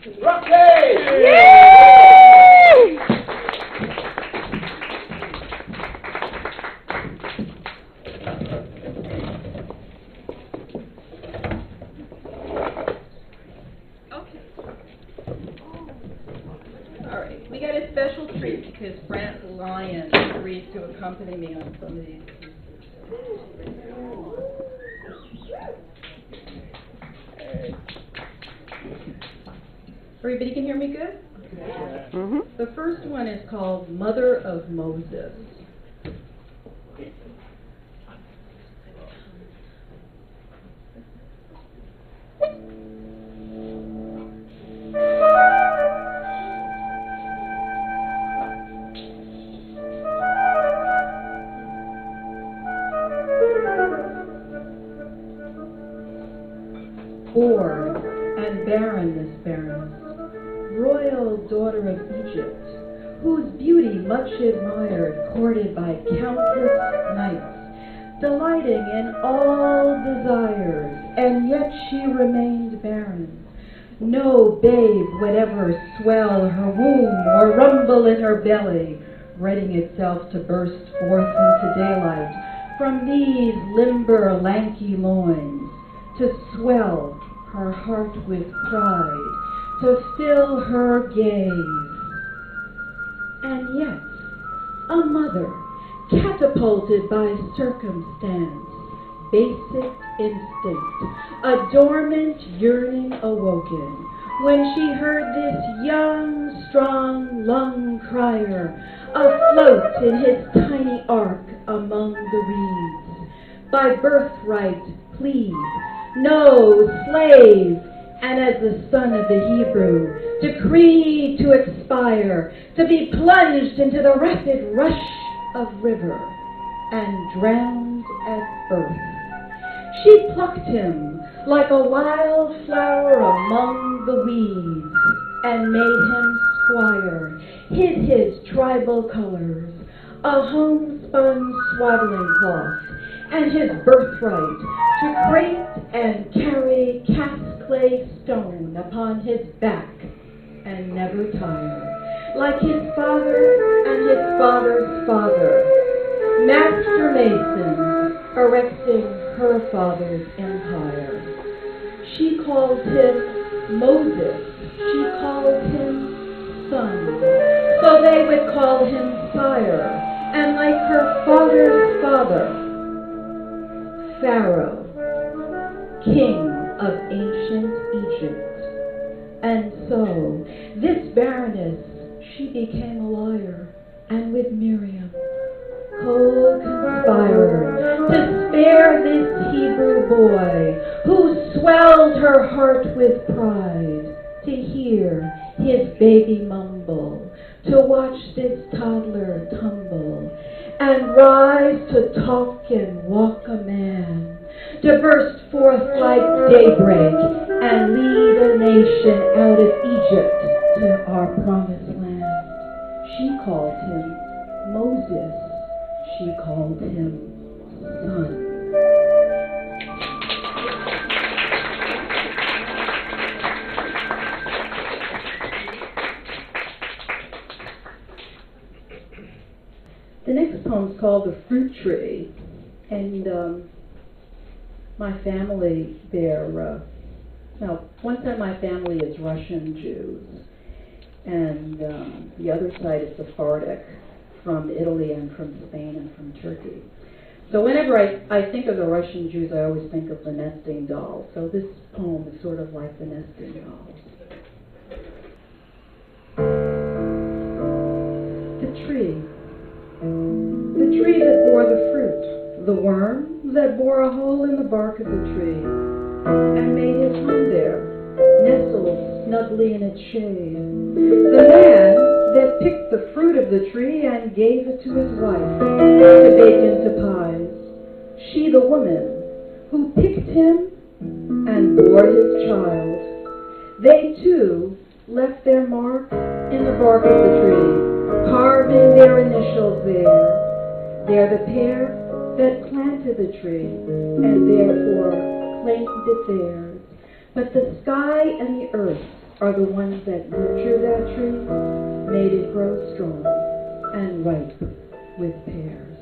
Roxanne! We got a special treat because Brant Lyon agreed to accompany me on some of these. Everybody can hear me good? Mm-hmm. The first one is called Mother of Moses. Poor and barren this baroness, royal daughter of Egypt, whose beauty much admired, courted by countless knights, delighting in all desires, and yet she remained barren. No babe would ever swell her womb or rumble in her belly, readying itself to burst forth into daylight from these limber, lanky loins, to swell her heart with pride, to fill her gaze. And yet, a mother, catapulted by circumstance, basic instinct, a dormant yearning awoken, when she heard this young, strong lung crier afloat in his tiny ark among the reeds, by birthright pleased, no slave, and as the son of the Hebrew, decreed to expire, to be plunged into the rapid rush of river, and drowned at birth. She plucked him like a wild flower among the weeds, and made him squire, hid his tribal colors, a homespun swaddling cloth, and his birthright, to crate and carry cast clay stone upon his back, and never tire, like his father and his father's father, master masons erecting her father's empire. She called him Moses, she called him son, so they would call him sire, and like her father's father, Pharaoh, king of ancient Egypt. And so, this baroness, she became a liar, and with Miriam, co-conspired to spare this Hebrew boy, who swelled her heart with pride, to hear his baby mumble, to watch this toddler tumble, and rise to talk and walk a man, to burst forth like daybreak and lead a nation out of Egypt to our promised land. She called him Moses. She called him son. The next poem is called The Fruit Tree, and my family there, now one side of my family is Russian Jews, and the other side is Sephardic, from Italy and from Spain and from Turkey. So whenever I think of the Russian Jews, I always think of the nesting doll. So this poem is sort of like the nesting dolls. The tree that bore the fruit, the worm that bore a hole in the bark of the tree, and made his home there, nestled snugly in its shade. The man that picked the fruit of the tree and gave it to his wife to bake into pies. She, the woman, who picked him and bore his child. They too left their mark in the bark of the tree, carving their initials there. They're the pair that planted the tree and therefore claimed it theirs. But the sky and the earth are the ones that nurture that tree, made it grow strong and ripe with pears.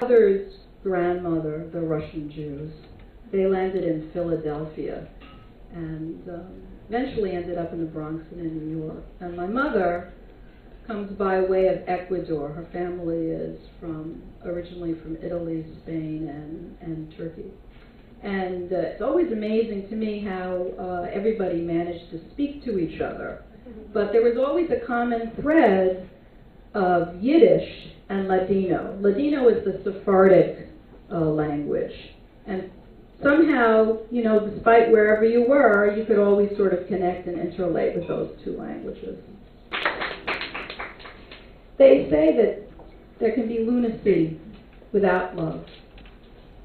Mother's grandmother, the Russian Jews, they landed in Philadelphia and eventually ended up in the Bronx and in New York. And my mother comes by way of Ecuador. Her family is originally from Italy, Spain, and Turkey. And it's always amazing to me how everybody managed to speak to each other. But there was always a common thread of Yiddish and Ladino. Ladino is the Sephardic language. And somehow, you know, despite wherever you were, you could always sort of connect and interrelate with those two languages. They say that there can be lunacy without love,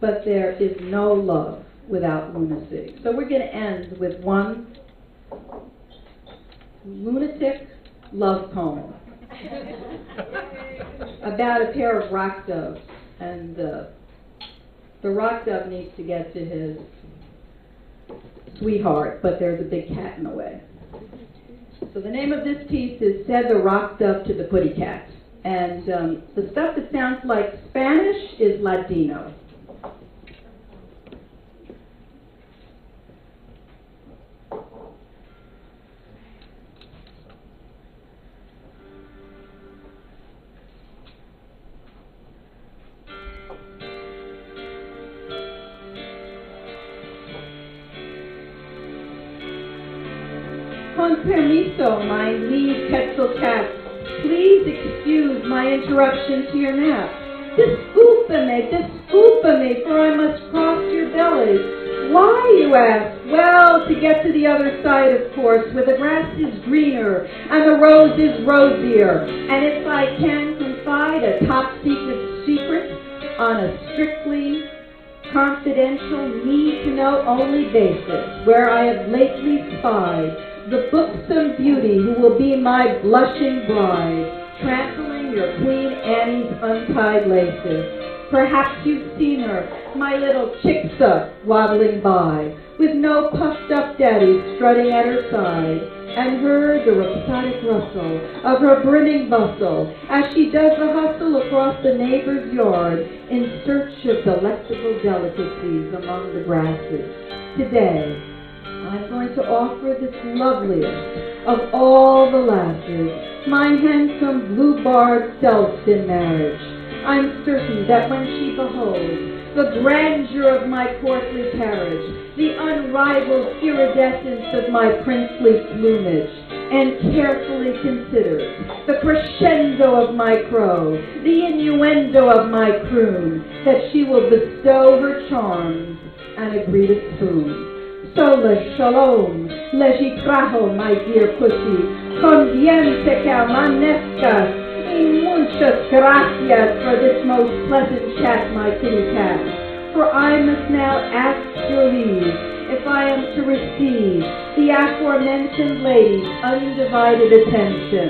but there is no love without lunacy. So we're going to end with one lunatic love poem about a pair of rock doves. And the rock dove needs to get to his sweetheart, but there's a big cat in the way. So the name of this piece is Said the Rock Dove to the Putty Cat. And the stuff that sounds like Spanish is Ladino. Con permiso, my lead Quetzal cat, please excuse my interruption to your nap. Disculpa-me, for I must cross your belly. Why, you ask? Well, to get to the other side, of course, where the grass is greener and the rose is rosier. And if I can confide a top-secret secret on a strictly confidential, need-to-know only basis, where I have lately spied the buxom beauty who will be my blushing bride, trampling your Queen Anne's untied laces. Perhaps you've seen her, my little chicksa, waddling by, with no puffed-up daddy strutting at her side, and heard the rhapsodic rustle of her brimming bustle as she does the hustle across the neighbor's yard in search of delectable delicacies among the grasses. Today, I'm going to offer this loveliest of all the lasses, my handsome blue-barred self in marriage. I'm certain that when she beholds the grandeur of my courtly carriage, the unrivaled iridescence of my princely plumage, and carefully considers the crescendo of my crow, the innuendo of my croon, that she will bestow her charms and agree to spoon. So le shalom, le jitrajo, my dear pussy, con bien te que amanezcas, y muchas gracias for this most pleasant chat, my kitty cat. For I must now ask your leave, if I am to receive the aforementioned lady's undivided attention,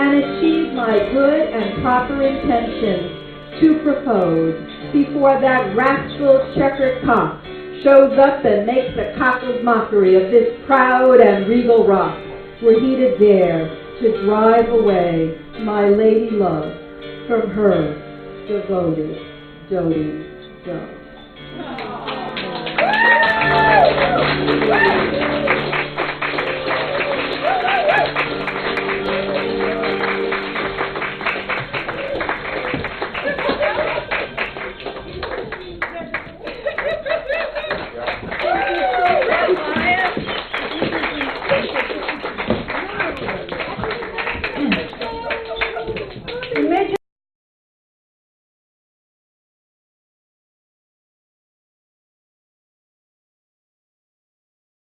and achieve my good and proper intentions to propose before that rascal checkered cock shows up and makes a cockled mockery of this proud and regal rock, were he to dare to drive away my lady love from her devoted, doting dove.